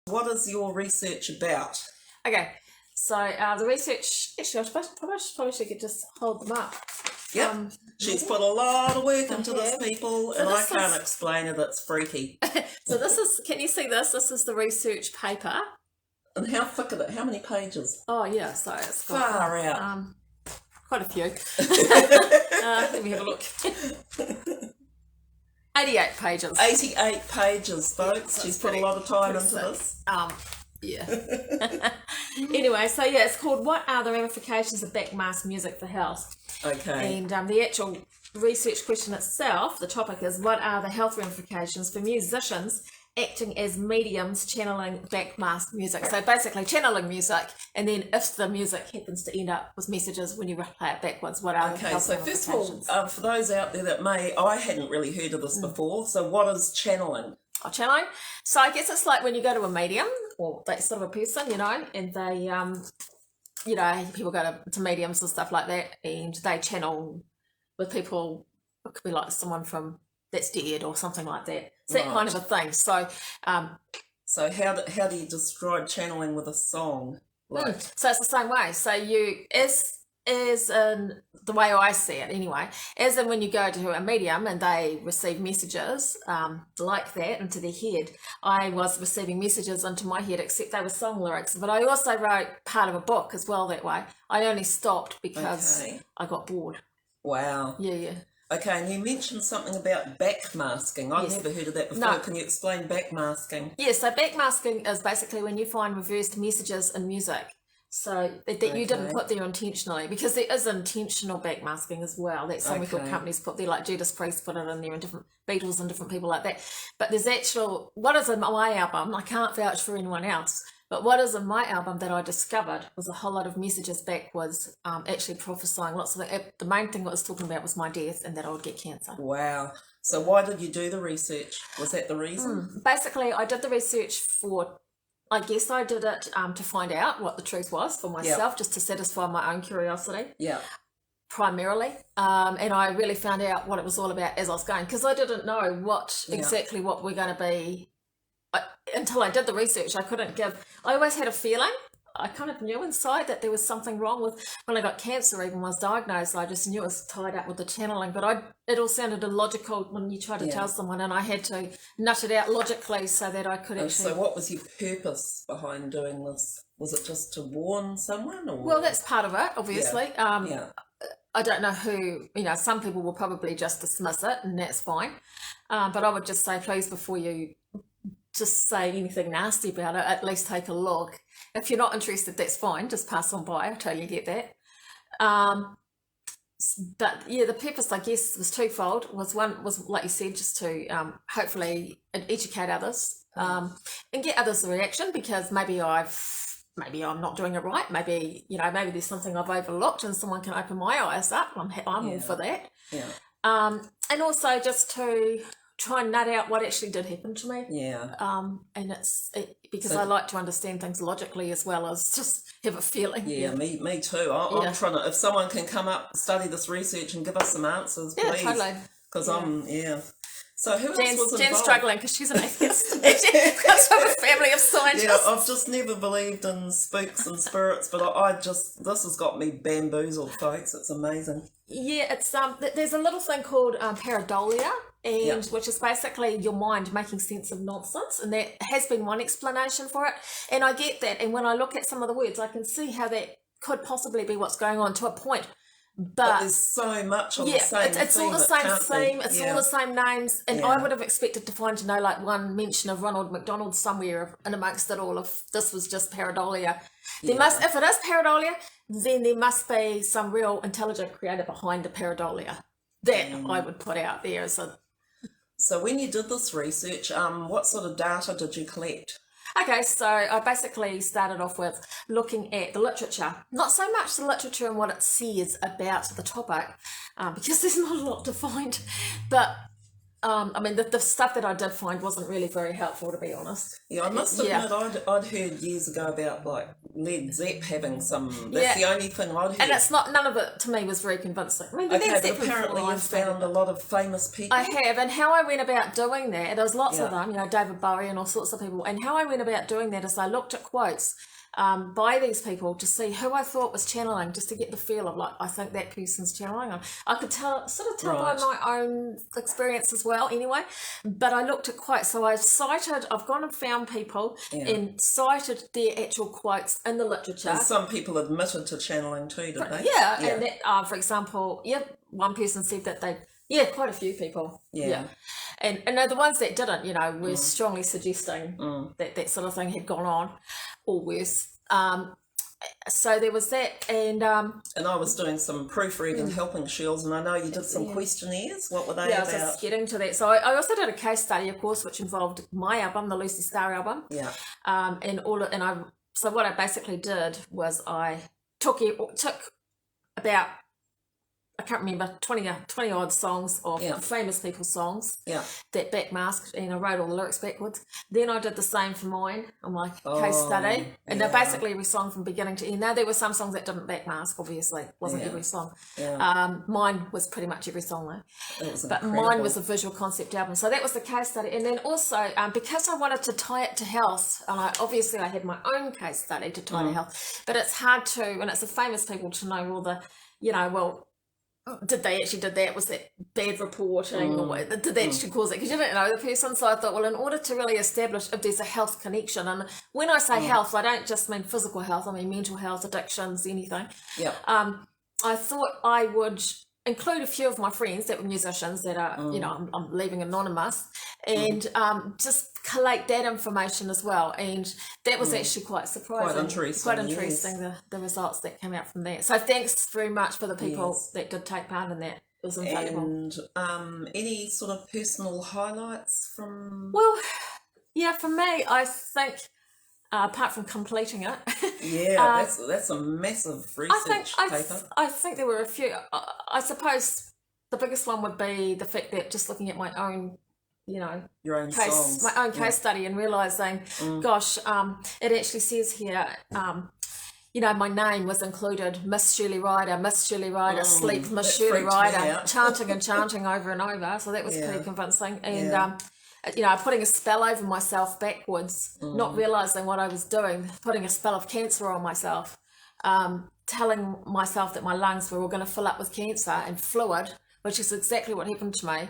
What is your research about? Okay, so the research, actually, probably should just hold them up. Yep, she's put a lot of work into this, people, So and I this can't is- explain it, it's freaky. So this is, can you see this? This is the research paper. And how thick is it? How many pages? Oh yeah, so it's got Far out. quite a few. Let me have a look. 88 pages. 88 pages, folks. She's put a lot of time into this. Yeah. Anyway, so yeah, it's called "What Are the Ramifications of Backmask Music for Health?" Okay. And the actual research question itself, the topic is, what are the health ramifications for musicians acting as mediums channeling backmask music? So basically channeling music, and then if the music happens to end up with messages when you play it backwards, what are the Okay, health so first ramifications? of all, for those out there that I hadn't really heard of this before, so what is channeling? Channeling. So I guess it's like when you go to a medium or that sort of a person, and they, people go to mediums and stuff like that, and they channel with people. It could be like someone from that's dead or something like that. It's that kind of a thing. So, so how do you describe channeling with a song? Like, so it's the same way. So you as in the way I see it anyway, as in when you go to a medium and they receive messages like that into their head, I was receiving messages into my head, except they were song lyrics. But I also wrote part of a book as well that way. I only stopped because I got bored. Wow. Yeah. Okay, and you mentioned something about backmasking. I've never heard of that before. No. Can you explain backmasking? Yeah, so backmasking is basically when you find reversed messages in music. So that you didn't put there intentionally, because there is intentional backmasking as well that some record companies put there, like Judas Priest put it in there, and different Beatles and different people like that. But there's what is in my album, I can't vouch for anyone else, but what is in my album that I discovered was a whole lot of messages backwards, actually prophesying lots of things. The main thing I was talking about was my death and that I would get cancer. Wow. So why did you do the research? Was that the reason? Basically, I did the research I guess I did it to find out what the truth was for myself, just to satisfy my own curiosity. Yeah. Primarily. And I really found out what it was all about as I was going, because I didn't know exactly what we're going to be. Until I did the research, I always had a feeling. I kind of knew inside that there was something wrong with when I got cancer. Even when I was diagnosed, I just knew it was tied up with the channeling. But it all sounded illogical when you try to tell someone, and I had to nut it out logically so that I could actually. So, what was your purpose behind doing this? Was it just to warn someone, or? Well, that's part of it, obviously. Yeah. I don't know who. Some people will probably just dismiss it, and that's fine. But I would just say, please, before you just say anything nasty about it, at least take a look. If you're not interested, that's fine, just pass on by. I totally get that. But yeah, the purpose, I guess, was twofold. One was, like you said, just to hopefully educate others and get others a reaction, because maybe I'm not doing it right. Maybe there's something I've overlooked, and someone can open my eyes up. I'm all for that. Yeah. And also just to try and nut out what actually did happen to me. Yeah. And because I like to understand things logically as well as just have a feeling. Yeah, me too. I'm trying to, if someone can come up, study this research and give us some answers, please. Yeah, totally. Because So who else was involved? Jen's struggling because she's an atheist. She comes from a family of scientists. Yeah, I've just never believed in spooks and spirits, but this has got me bamboozled, folks. It's amazing. Yeah, it's there's a little thing called pareidolia, which is basically your mind making sense of nonsense, and that has been one explanation for it. And I get that, and when I look at some of the words, I can see how that could possibly be what's going on to a point. But there's so much on the same theme. It's all the same theme, it's all the same names, and I would have expected to find, like one mention of Ronald McDonald somewhere in amongst it all, if this was just pareidolia. If it is pareidolia, then there must be some real intelligent creator behind the pareidolia that I would put out there as a... So when you did this research, what sort of data did you collect? Okay, so I basically started off with looking at the literature. Not so much the literature and what it says about the topic, because there's not a lot to find, but I mean, the stuff that I did find wasn't really very helpful, to be honest. Yeah, I must admit, I'd heard years ago about like Led Zepp having some. That's the only thing I'd heard. And it's not. None of it to me was very convincing. I mean, but apparently you've found a lot of famous people. I have, and how I went about doing that. There was lots of them, David Bowie and all sorts of people. And how I went about doing that is I looked at quotes by these people to see who I thought was channeling, just to get the feel of like, I think that person's channeling. I could sort of tell by my own experience as well anyway, but I looked at quotes. So I've gone and found people and cited their actual quotes in the literature. And some people admitted to channeling too, did they? Yeah. And that, for example, one person said that quite a few people. Yeah. And the ones that didn't, were strongly suggesting that sort of thing had gone on, or worse. So there was that, and I was doing some proofreading, helping Shields, and I know you did some questionnaires. What were they about? Yeah, I was just getting to that. So I also did a case study, of course, which involved my album, the Lucy Starr album. Yeah. So what I basically did was I took about, I can't remember, 20 odd songs of famous people's songs that backmasked, and I wrote all the lyrics backwards. Then I did the same for mine on my case study, and they're basically every song from beginning to end. Now there were some songs that didn't backmask, obviously, it wasn't every song. Mine was pretty much every song though, but mine was a visual concept album. So that was the case study, and then also because I wanted to tie it to health, and I had my own case study to tie to health, but it's hard to, and it's the famous people to know all the, did they actually did that? Was that bad reporting? Or did they actually cause it? Because you didn't know the person. So I thought, well, in order to really establish if there's a health connection, and when I say health, I don't just mean physical health, I mean mental health, addictions, anything. Yeah. I thought I would include a few of my friends that were musicians that are, I'm leaving anonymous, and just collate that information as well. And that was actually quite surprising. Quite interesting, the results that came out from that. So thanks very much for the people that did take part in that. It was invaluable. And any sort of personal highlights from... Well, for me, I think... apart from completing it. That's a massive research paper. I think there were a few. I suppose the biggest one would be the fact that just looking at my own, your own case, songs. my own case study, and realising, gosh, it actually says here, my name was included, Miss Shirley Ryder, Sleep, Miss Shirley Ryder, chanting over and over. So that was pretty convincing. And putting a spell over myself backwards, not realising what I was doing, putting a spell of cancer on myself, telling myself that my lungs were all going to fill up with cancer and fluid, which is exactly what happened to me.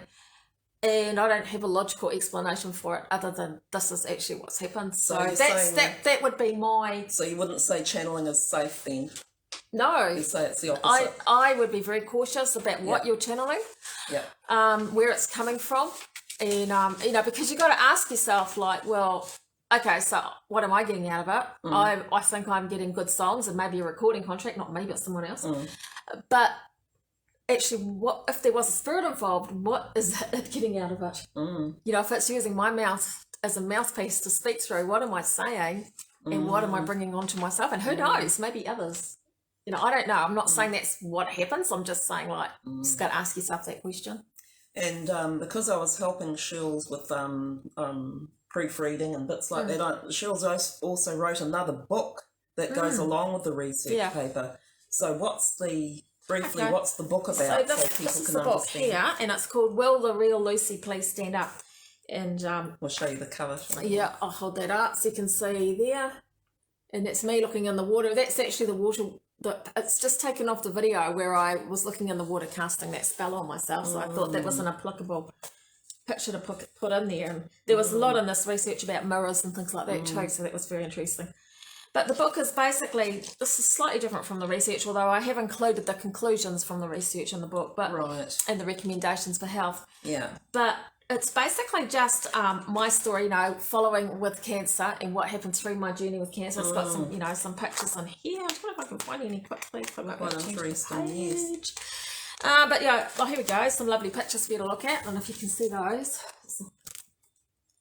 And I don't have a logical explanation for it other than this is actually what's happened. So that would be my... So you wouldn't say channeling is safe then? No. You say it's the opposite? I would be very cautious about what you're channeling, where it's coming from. And, because you've got to ask yourself, like, well, okay, so what am I getting out of it? I think I'm getting good songs and maybe a recording contract, not me, but someone else. But actually, what if there was a spirit involved? What is it getting out of it? If it's using my mouth as a mouthpiece to speak through, what am I saying? And what am I bringing onto myself? And who knows, maybe others. I don't know. I'm not saying that's what happens. I'm just saying, like, just got to ask yourself that question. And because I was helping Shields with proofreading and bits like that, Shields also wrote another book that goes along with the research paper. So what's the book about so people can understand? Here, and it's called Will the Real Lucy Please Stand Up? And we'll show you the cover. Yeah, I'll hold that up so you can see there. And that's me looking in the water. That's actually the water... It's just taken off the video where I was looking in the water casting that spell on myself, so I thought that was an applicable picture to put in there. And there was a lot in this research about mirrors and things like that too, so that was very interesting. But the book is basically, this is slightly different from the research, although I have included the conclusions from the research in the book, and the recommendations for health. But it's basically just my story, following with cancer and what happened through my journey with cancer. It's got some, some pictures on here. I don't know if I can find any quickly. Quite interesting, yes. But here we go. Some lovely pictures for you to look at. And if you can see those.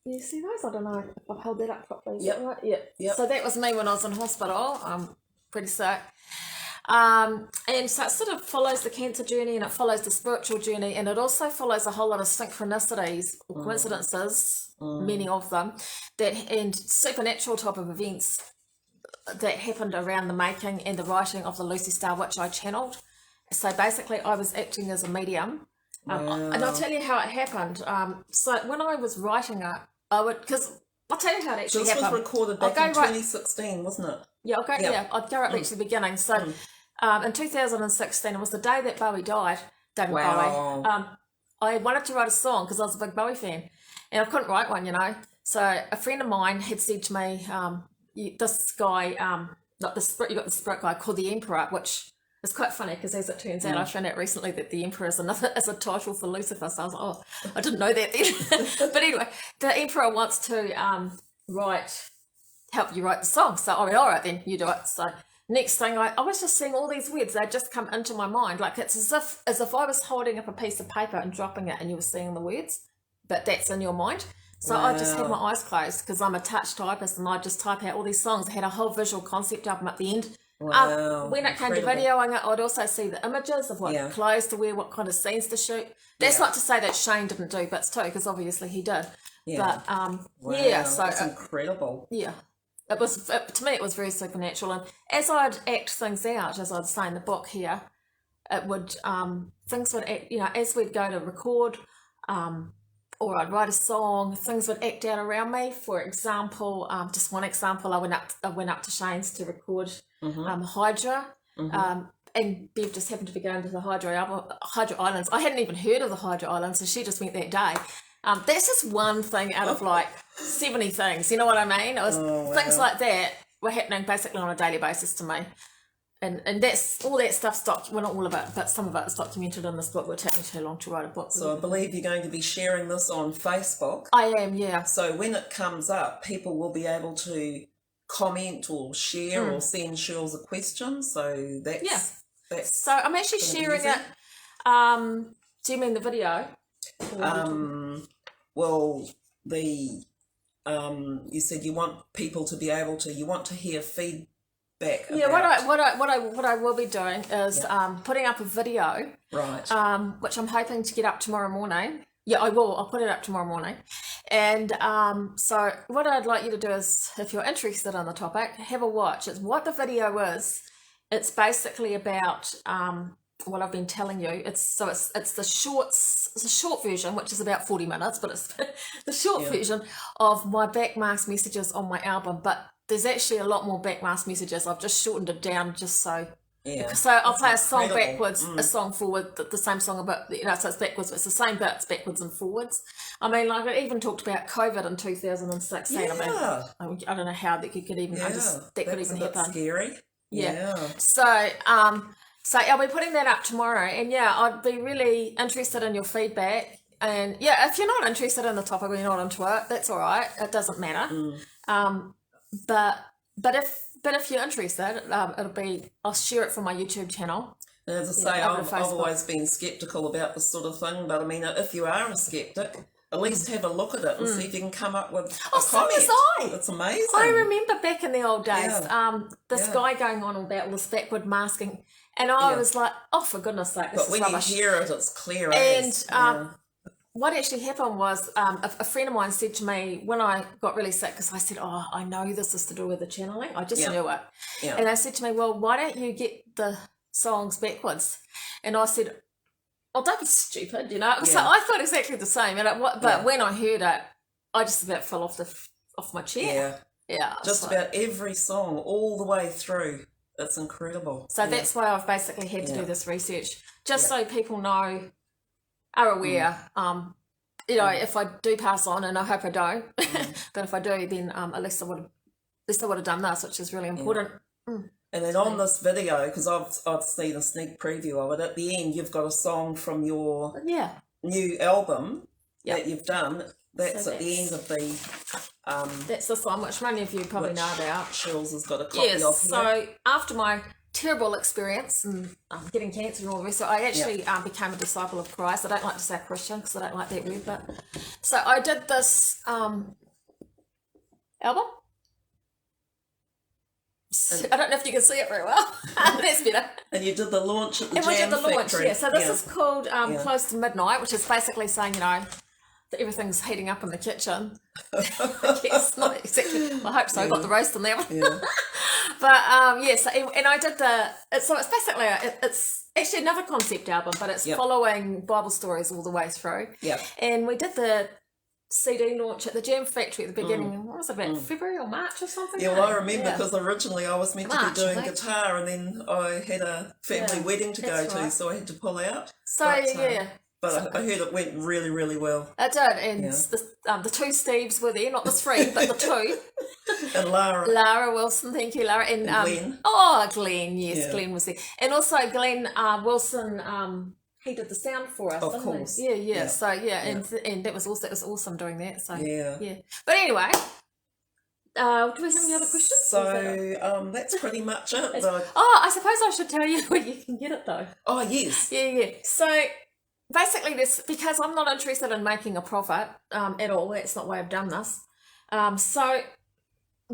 You see those? I don't know if I've held that up properly. Is that right? Yep. So that was me when I was in hospital. I'm pretty sick. And so it sort of follows the cancer journey, and it follows the spiritual journey, and it also follows a whole lot of synchronicities or coincidences, many of them, and supernatural type of events that happened around the making and the writing of the Lucy Star, which I channeled. So basically I was acting as a medium. And I'll tell you how it happened. So when I was writing it, because I'll tell you how it actually happened. This was recorded back in 2016, wasn't it? Yeah, I'd go right back to the beginning. So in 2016, it was the day that Bowie died, David Bowie. I wanted to write a song because I was a big Bowie fan, and I couldn't write one, So a friend of mine had said to me, this guy, you got the spirit guy called the Emperor, which is quite funny because as it turns out, I found out recently that the Emperor is a title for Lucifer. So I was like, oh, I didn't know that then. But anyway, the Emperor wants to help you write the song. So I went, all right, then you do it. So next thing, I was just seeing all these words. They just come into my mind. Like it's as if I was holding up a piece of paper and dropping it and you were seeing the words, but that's in your mind. So I just had my eyes closed because I'm a touch typist and I just type out all these songs. I had a whole visual concept of them at the end. Wow, when it came to videoing it, I'd also see the images of what clothes to wear, what kind of scenes to shoot. That's not to say that Shane didn't do bits too, because obviously he did. But so it's incredible. Yeah, to me it was very supernatural. And as I'd act things out, as I'd say in the book here, it would things would act, as we'd go to record, or I'd write a song, things would act out around me. For example, just one example, I went up to Shane's to record Hydra, and Bev just happened to be going to the Hydra Islands. I hadn't even heard of the Hydra Islands, so she just went that day. That's just one thing out of like 70 things, you know what I mean? It was things like that were happening basically on a daily basis to me. And that's all that stuff's well, not all of it, but some of it is documented in this book. It would take me too long to write a book. So I believe you're going to be sharing this on Facebook. I am, yeah. So when it comes up, people will be able to comment or share or send Shirls a question. So that's so I'm actually sharing it. Do you mean the video? Well, you said you want people to be able to. You want to hear feedback. Yeah, what I will be doing is putting up a video, right? Which I'm hoping to get up tomorrow morning. Yeah, I will. I'll put it up tomorrow morning. And so what I'd like you to do is, if you're interested in the topic, have a watch. It's what the video is. It's basically about what I've been telling you. It's the short version, which is about 40 minutes, but it's the short version of my backmasked messages on my album. But there's actually a lot more backmasked messages. I've just shortened it down just so. Yeah. So I'll play a song backwards, a song forward, the same song about, so it's backwards, but it's the same bits backwards and forwards. I mean, like I even talked about COVID in 2016. Yeah. I mean, I don't know how that could even, that could even happen. Scary. Yeah. So I'll be putting that up tomorrow, and I'd be really interested in your feedback. And if you're not interested in the topic or you're not into it, that's all right. It doesn't matter. But if you're interested, I'll share it from my YouTube channel. And as I say, I've always been sceptical about this sort of thing, but I mean, if you are a skeptic, at least have a look at it and see if you can come up with a comment. It's amazing. I remember back in the old days, this guy going on about all this backward masking, and I was like, oh, for goodness sake, this is rubbish. But when you hear it, it's clear. And what actually happened was a friend of mine said to me when I got really sick, because I said, oh, I know this is to do with the channeling. I just knew it. Yeah. And they said to me, well, why don't you get the songs backwards? And I said, oh, don't be stupid, So I thought exactly the same. But when I heard it, I just about fell off my chair. Yeah. Just about every song all the way through. It's incredible. So that's why I've basically had to do this research, just so people are aware. If I do pass on, and I hope I don't, but if I do, then at least I would have done this, which is really important. And then on this video, because I've seen a sneak preview of it, at the end you've got a song from your new album that you've done. That's at the end of the... that's the song, which many of you probably know about. Shills has got a copy of here. So after my terrible experience and getting cancer and all the rest, so I actually became a disciple of Christ. I don't like to say Christian because I don't like that word, but... So I did this album. I don't know if you can see it very well. That's better. And you did the launch at the And we did the launch, factory. yeah. So this is called Close to Midnight, which is basically saying, that everything's heating up in the kitchen. It's not exactly, I hope so. I got the roast on there. Yeah. But so, and I did it's basically, it's actually another concept album, but it's following Bible stories all the way through. Yeah. And we did the CD launch at the Jam Factory at the beginning. What was it, about February or March or something? Yeah, well, I remember because originally I was meant to be doing guitar, and then I had a family wedding to go to, so I had to pull out. So, But I heard it went really, really well. It did, and the two Steves were there, not the three, but the two. And Lara. Lara Wilson, thank you, Lara. And Glenn. Oh, Glenn, yes, Glenn was there. And also Glenn Wilson, he did the sound for us. Of course. He? Yeah. So and that was awesome doing that. So yeah. But anyway, do we have any other questions? So that's pretty much it. I suppose I should tell you where you can get it though. Oh yes. Yeah. So basically, because I'm not interested in making a profit at all. That's not why I've done this. So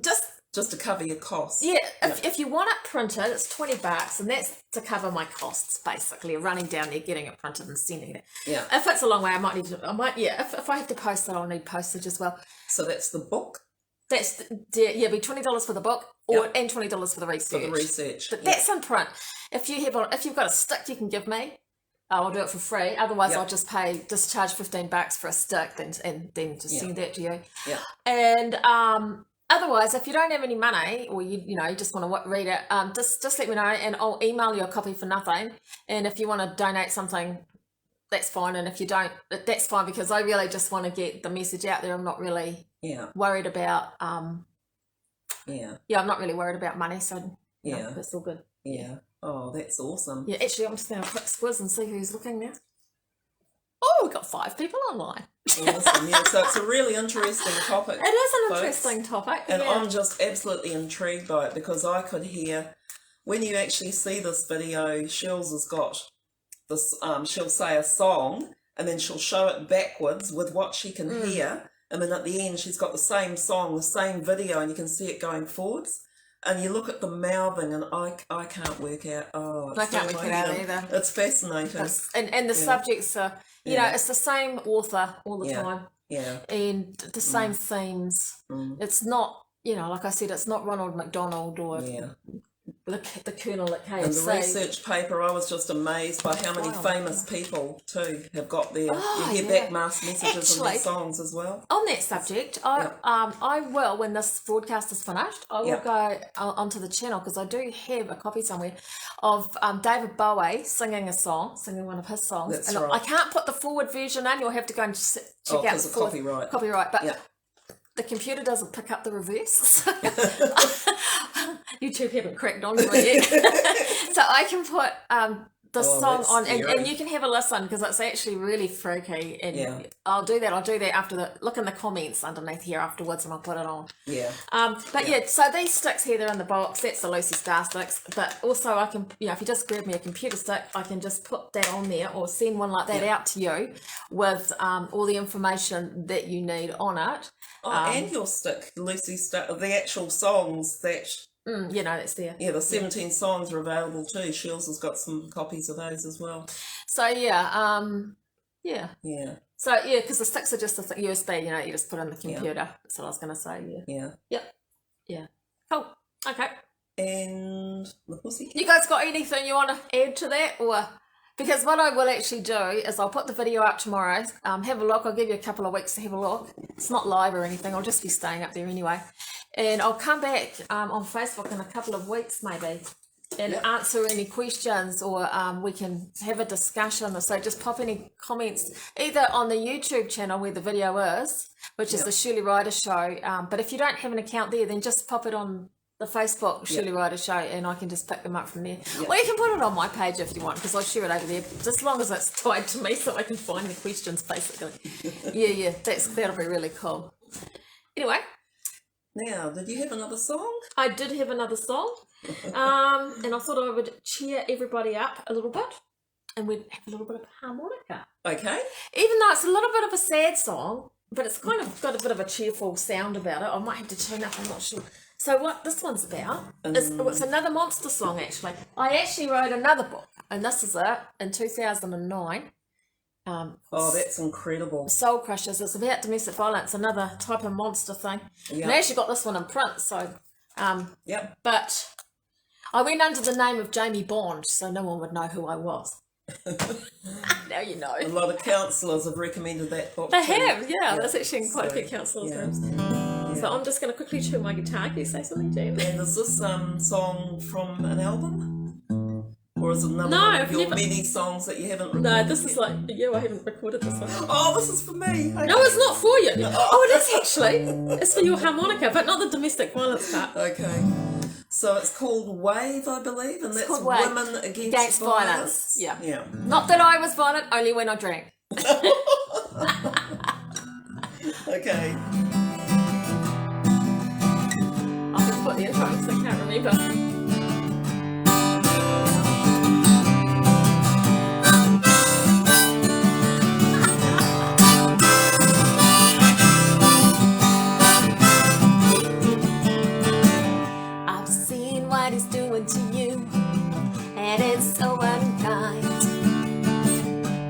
just to cover your costs. Yeah, if you want it printed, it's $20, and that's to cover my costs basically, running down there, getting it printed, and sending it. Yeah. If it's a long way, if I have to post it, I'll need postage as well. So that's the book. That's be $20 for the book, and $20 for the research. For the research. But that's in print. If you've got a stick, you can give me. I'll do it for free. Otherwise, I'll just charge $15 for a stick, and then just send that to you. Yeah. And otherwise, if you don't have any money, or you just want to read it, just let me know, and I'll email you a copy for nothing. And if you want to donate something, that's fine. And if you don't, that's fine, because I really just want to get the message out there. I'm not really worried about I'm not really worried about money, so it's all good. Yeah. Oh, that's awesome. Yeah, actually, I'm just going to quick squiz and see who's looking now. Oh, we've got 5 people online. Awesome, yeah. So it's a really interesting topic. It is an interesting topic. And I'm just absolutely intrigued by it, because I could hear, when you actually see this video, Shills has got this, she'll say a song, and then she'll show it backwards with what she can hear, and then at the end she's got the same song, the same video, and you can see it going forwards. And you look at the mouthing, and I can't work out. I can't work it out either. It's fascinating. And the subjects are, it's the same author all the time. Yeah. And the same themes. It's not, like I said, it's not Ronald McDonald or the Colonel at KFC. And the research paper, I was just amazed by how many famous people too have got their backmasked messages in their songs as well. On that subject, I will, when this broadcast is finished, I will go onto the channel, because I do have a copy somewhere of David Bowie singing one of his songs. That's and right. I can't put the forward version in. You'll have to go and check out the copyright. But the computer doesn't pick up the reverse. YouTube haven't cracked on to it yet. So I can put the song on, and you can have a listen, because it's actually really freaky. And I'll do that after look in the comments underneath here afterwards, and I'll put it on. So these sticks here, they're in the box. That's the Lucy Star sticks. But also I can, if you just grab me a computer stick, I can just put that on there, or send one like that out to you with all the information that you need on it. And your stick, Lucy Star, the actual songs that... that's there. Yeah, the 17 songs are available too. Shields has got some copies of those as well. So, So, because the sticks are just a USB, you just put in the computer. That's what I was going to say, Yeah. Cool. Okay. And the pussycat. You guys got anything you want to add to that? Or... Because what I will actually do is I'll put the video up tomorrow. Have a look. I'll give you a couple of weeks to have a look. It's not live or anything. I'll just be staying up there anyway. And I'll come back on Facebook in a couple of weeks maybe, and answer any questions, or we can have a discussion. So just pop any comments either on the YouTube channel where the video is, which is the Shirley Ryder Show. But if you don't have an account there, then just pop it on the Facebook Shirley Ryder Show, and I can just pick them up from there. Or you can put it on my page if you want, because I'll share it over there, just as long as it's tied to me so I can find the questions, basically. That'll be really cool. Anyway. Now, did you have another song? I did have another song. And I thought I would cheer everybody up a little bit, and we'd have a little bit of harmonica. Okay. Even though it's a little bit of a sad song, but it's kind of got a bit of a cheerful sound about it. I might have to tune up, I'm not sure. So what this one's about is it's another monster song actually. I actually wrote another book, and this is it in 2009. Oh, that's incredible. Soul Crushers. It's about domestic violence, another type of monster thing. Yep. And I actually got this one in print, so Yep. but I went under the name of Jamie Bond, so no one would know who I was. Now you know. A lot of counsellors have recommended that book. They too. have, yeah. That's actually in quite a few counsellors' yeah. rooms. Yeah. So I'm just going to quickly tune my guitar. Can you say something, Jean? And is this song from an album? Or is it another No, one of your never- many songs that you haven't recorded? No, this is yet? like, yeah, I haven't recorded this one. Oh, this is for me. Okay. No, it's not for you. Oh, it is actually. It's for your harmonica, but not the domestic violence part. Okay. So it's called Wave, I believe, and that's called Wave. Women Against Violence. Yeah. Yeah. Not that I was violent, only when I drank. Okay. I'll just put the intro because I can't remember. I've seen what he's doing to you, and it's so unkind.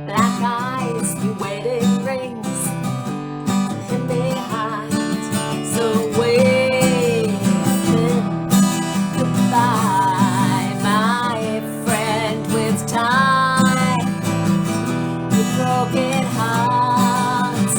Black eyes, your wedding rings, and behind. So wave goodbye, my friend, with time. Your broken heart.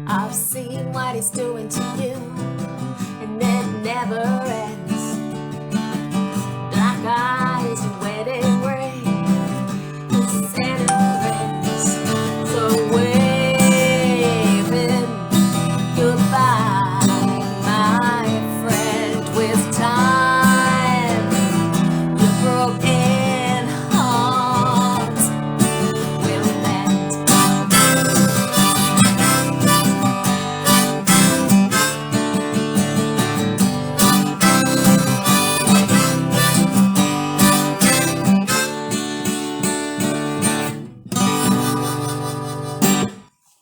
I've seen what he's doing to you, and it never